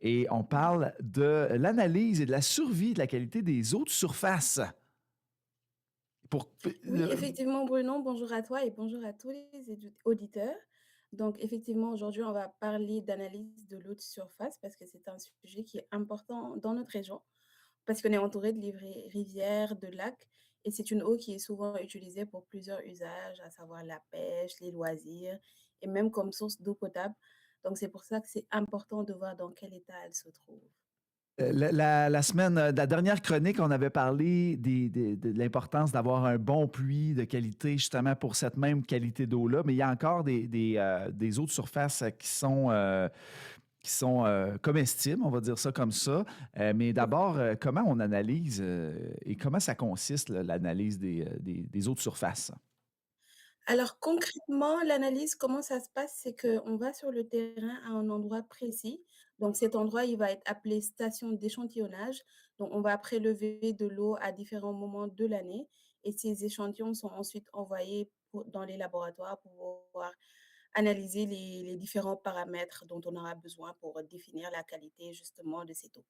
et on parle de l'analyse et de la survie de la qualité des eaux de surface. Pour Oui, effectivement, Bruno, bonjour à toi et bonjour à tous les auditeurs. Donc, effectivement, aujourd'hui, on va parler d'analyse de l'eau de surface parce que c'est un sujet qui est important dans notre région, parce qu'on est entouré de rivières, de lacs, et c'est une eau qui est souvent utilisée pour plusieurs usages, à savoir la pêche, les loisirs, et même comme source d'eau potable. Donc, c'est pour ça que c'est important de voir dans quel état elle se trouve. la semaine, la dernière chronique, on avait parlé de l'importance d'avoir un bon puits de qualité, justement pour cette même qualité d'eau-là. Mais il y a encore des eaux de surface qui sont comestibles, on va dire ça comme ça. Mais d'abord, comment on analyse et comment ça consiste, là, l'analyse des eaux de surface? Alors concrètement, l'analyse, comment ça se passe? C'est qu'on va sur le terrain à un endroit précis. Donc cet endroit, il va être appelé station d'échantillonnage. Donc on va prélever de l'eau à différents moments de l'année et ces échantillons sont ensuite envoyés dans les laboratoires pour pouvoir analyser les différents paramètres dont on aura besoin pour définir la qualité justement de cette eau.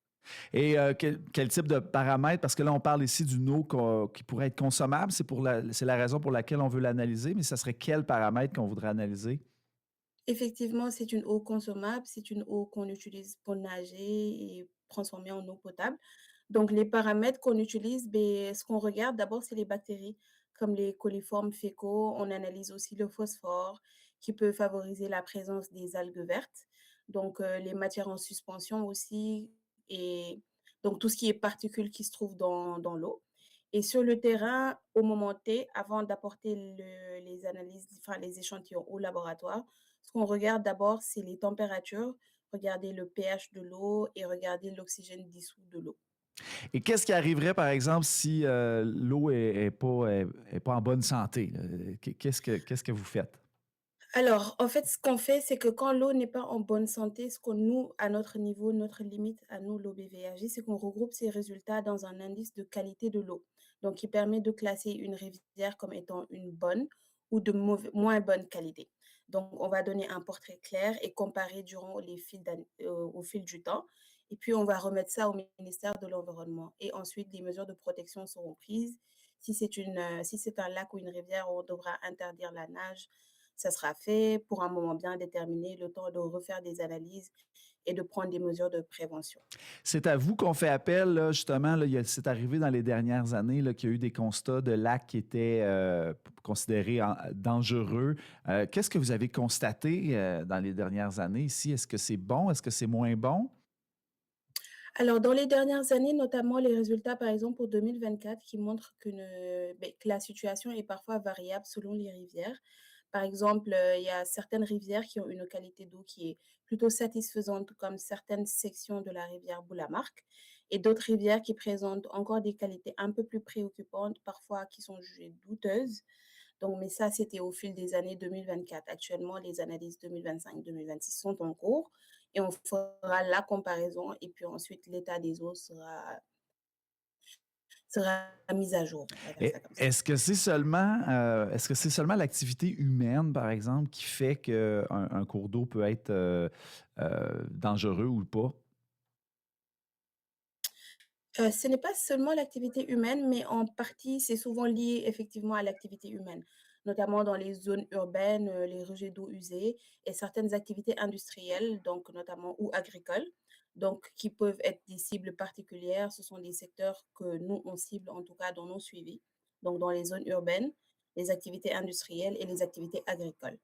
Et quel type de paramètres? Parce que là, on parle ici d'une eau qui pourrait être consommable. C'est la raison pour laquelle on veut l'analyser, mais ça serait quel paramètre qu'on voudrait analyser? Effectivement, c'est une eau consommable, c'est une eau qu'on utilise pour nager et transformer en eau potable. Donc les paramètres qu'on utilise, beh, ce qu'on regarde d'abord, c'est les bactéries, comme les coliformes fécaux. On analyse aussi le phosphore, qui peut favoriser la présence des algues vertes. Donc les matières en suspension aussi et donc tout ce qui est particules qui se trouvent dans l'eau. Et sur le terrain, au moment T, avant d'apporter les analyses, enfin les échantillons au laboratoire, ce qu'on regarde d'abord, c'est les températures, regarder le pH de l'eau et regarder l'oxygène dissous de l'eau. Et qu'est-ce qui arriverait, par exemple, si l'eau est pas en bonne santé, là? Qu'est-ce que vous faites? Alors, en fait, ce qu'on fait, c'est que quand l'eau n'est pas en bonne santé, ce qu'on nous, à notre niveau, notre limite à nous, l'OBVAG, c'est qu'on regroupe ces résultats dans un indice de qualité de l'eau. Donc, qui permet de classer une rivière comme étant une bonne ou de moins bonne qualité. Donc, on va donner un portrait clair et comparer durant au fil du temps. Et puis, on va remettre ça au ministère de l'Environnement. Et ensuite, les mesures de protection seront prises. Si c'est un lac ou une rivière, on devra interdire la nage, ça sera fait pour un moment bien déterminé, le temps de refaire des analyses et de prendre des mesures de prévention. C'est à vous qu'on fait appel, là, justement. Là, c'est arrivé dans les dernières années là, qu'il y a eu des constats de lacs qui étaient considérés dangereux. Qu'est-ce que vous avez constaté dans les dernières années ici? Est-ce que c'est bon? Est-ce que c'est moins bon? Alors, dans les dernières années, notamment les résultats, par exemple, pour 2024, qui montrent que la situation est parfois variable selon les rivières. Par exemple, il y a certaines rivières qui ont une qualité d'eau qui est plutôt satisfaisante, comme certaines sections de la rivière Boulamarque, et d'autres rivières qui présentent encore des qualités un peu plus préoccupantes, parfois qui sont jugées douteuses. Donc, mais ça, c'était au fil des années 2024. Actuellement, les analyses 2025-2026 sont en cours et on fera la comparaison et puis ensuite l'état des eaux sera mis à jour, on va dire ça comme ça. Est-ce que c'est seulement l'activité humaine, par exemple, qui fait qu'un cours d'eau peut être dangereux ou pas? Ce n'est pas seulement l'activité humaine, mais en partie, c'est souvent lié effectivement à l'activité humaine, notamment dans les zones urbaines, les rejets d'eau usés et certaines activités industrielles, donc notamment ou agricoles, donc qui peuvent être des cibles particulières. Ce sont des secteurs que nous, on cible en tout cas dans nos suivis, donc dans les zones urbaines, les activités industrielles et les activités agricoles.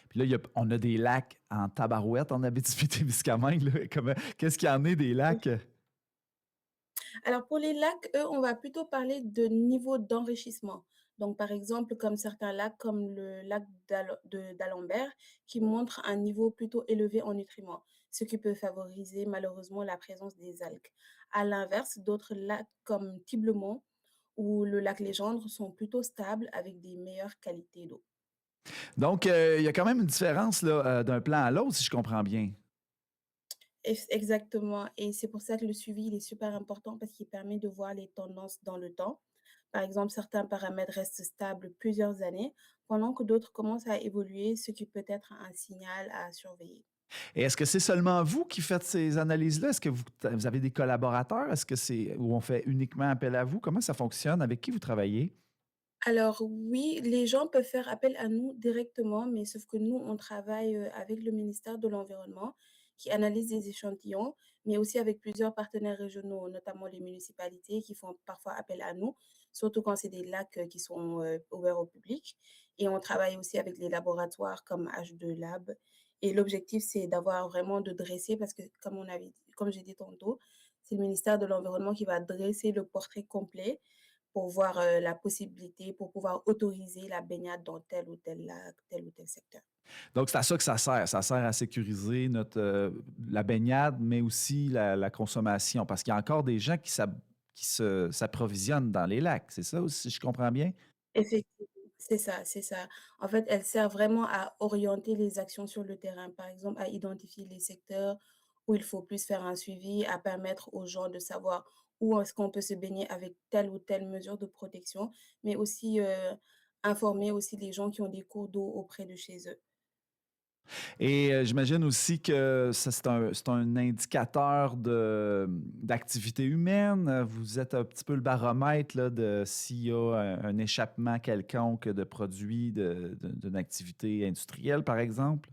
Puis là, on a des lacs en tabarouette en Abitibi-Témiscamingue, là. Qu'est-ce qu'il y en est des lacs? Alors pour les lacs, eux, on va plutôt parler de niveau d'enrichissement. Donc par exemple, comme certains lacs, comme le lac d'Alembert, qui montre un niveau plutôt élevé en nutriments, ce qui peut favoriser malheureusement la présence des algues. À l'inverse, d'autres lacs comme Tiblemont ou le lac Légendre sont plutôt stables avec des meilleures qualités d'eau. Donc, il y a quand même une différence là, d'un plan à l'autre, si je comprends bien. Exactement, et c'est pour ça que le suivi, il est super important parce qu'il permet de voir les tendances dans le temps. Par exemple, certains paramètres restent stables plusieurs années, pendant que d'autres commencent à évoluer, ce qui peut être un signal à surveiller. Et est-ce que c'est seulement vous qui faites ces analyses-là? Est-ce que vous avez des collaborateurs? Est-ce que c'est ou on fait uniquement appel à vous? Comment ça fonctionne? Avec qui vous travaillez? Alors oui, les gens peuvent faire appel à nous directement, mais sauf que nous, on travaille, avec le ministère de l'Environnement qui analyse des échantillons, mais aussi avec plusieurs partenaires régionaux, notamment les municipalités qui font parfois appel à nous, surtout quand c'est des lacs, qui sont, ouverts au public et on travaille aussi avec les laboratoires comme H2 Lab et l'objectif, c'est d'avoir vraiment de dresser parce que comme j'ai dit tantôt, c'est le ministère de l'Environnement qui va dresser le portrait complet pour voir, la possibilité, pour pouvoir autoriser la baignade dans tel ou tel lac, tel ou tel secteur. Donc, c'est à ça que ça sert. Ça sert à sécuriser la baignade, mais aussi la consommation. Parce qu'il y a encore des gens s'approvisionnent dans les lacs. C'est ça aussi, si je comprends bien? Effectivement, c'est ça, c'est ça. En fait, elle sert vraiment à orienter les actions sur le terrain, par exemple, à identifier les secteurs où il faut plus faire un suivi, à permettre aux gens de savoir où est-ce qu'on peut se baigner avec telle ou telle mesure de protection, mais aussi, informer aussi les gens qui ont des cours d'eau auprès de chez eux. Et j'imagine aussi que ça, c'est un indicateur d'activité humaine. Vous êtes un petit peu le baromètre là, de s'il y a un échappement quelconque de produits d'une activité industrielle, par exemple.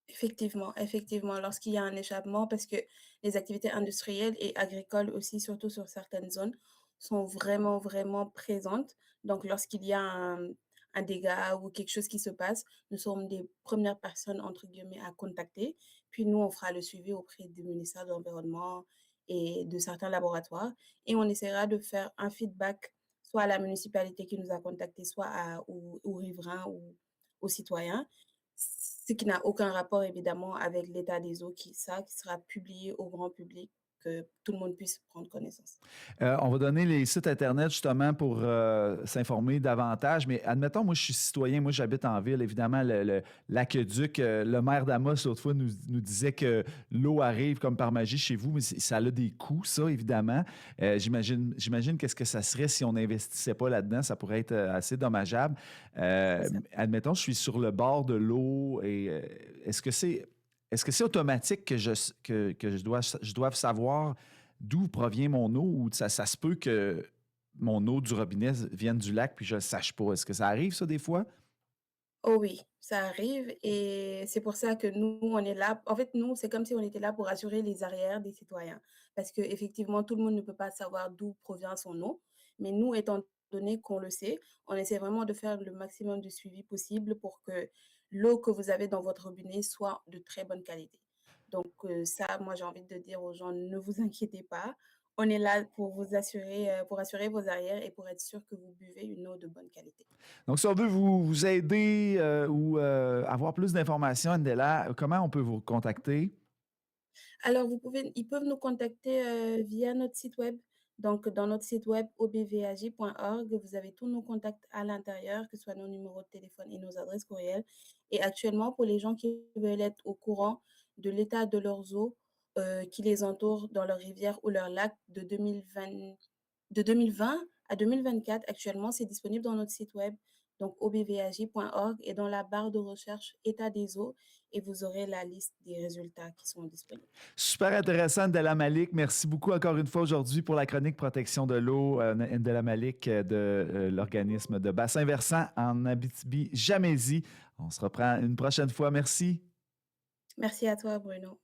Effectivement, effectivement, lorsqu'il y a un échappement, parce que les activités industrielles et agricoles aussi, surtout sur certaines zones, sont vraiment, vraiment présentes. Donc, lorsqu'il y a un dégât ou quelque chose qui se passe, nous sommes des premières personnes, entre guillemets, à contacter. Puis nous, on fera le suivi auprès du ministère de l'Environnement et de certains laboratoires. Et on essaiera de faire un feedback, soit à la municipalité qui nous a contactés, soit aux riverains ou aux citoyens. Ce qui n'a aucun rapport évidemment avec l'état des eaux qui sera publié au grand public, que tout le monde puisse prendre connaissance. On va donner les sites internet justement pour s'informer davantage. Mais admettons, moi, je suis citoyen, moi, j'habite en ville. Évidemment, l'aqueduc, le maire d'Amos, l'autre fois, nous disait que l'eau arrive comme par magie chez vous, mais ça a des coûts, ça, évidemment. J'imagine qu'est-ce que ça serait si on n'investissait pas là-dedans. Ça pourrait être assez dommageable. C'est ça. Admettons, je suis sur le bord de l'eau et est-ce que c'est est-ce que c'est automatique que je doive savoir d'où provient mon eau ou ça se peut que mon eau du robinet vienne du lac puis je le sache pas? Est-ce que ça arrive ça des fois? Oh oui, ça arrive et c'est pour ça que nous, on est là. En fait, nous, c'est comme si on était là pour assurer les arrières des citoyens. Parce qu'effectivement, tout le monde ne peut pas savoir d'où provient son eau. Mais nous, étant donné qu'on le sait, on essaie vraiment de faire le maximum de suivi possible pour que l'eau que vous avez dans votre robinet soit de très bonne qualité. Donc, ça, moi, j'ai envie de dire aux gens, ne vous inquiétez pas. On est là pour vous assurer, pour assurer vos arrières et pour être sûr que vous buvez une eau de bonne qualité. Donc si on veut vous aider, ou avoir plus d'informations, Andela, comment on peut vous contacter? Alors ils peuvent nous contacter, via notre site web. Donc dans notre site web obvag.org, vous avez tous nos contacts à l'intérieur, que ce soit nos numéros de téléphone et nos adresses courriels. Et actuellement, pour les gens qui veulent être au courant de l'état de leurs eaux, qui les entourent dans leurs rivières ou leurs lacs de 2020 à 2024, actuellement, c'est disponible dans notre site web, donc obvag.org et dans la barre de recherche état des eaux et vous aurez la liste des résultats qui sont disponibles. Super intéressant, Ndella Malik. Merci beaucoup encore une fois aujourd'hui pour la chronique protection de l'eau, Ndella Malik de l'organisme de bassin versant en Abitibi-Jamésie. On se reprend une prochaine fois. Merci. Merci à toi, Bruno.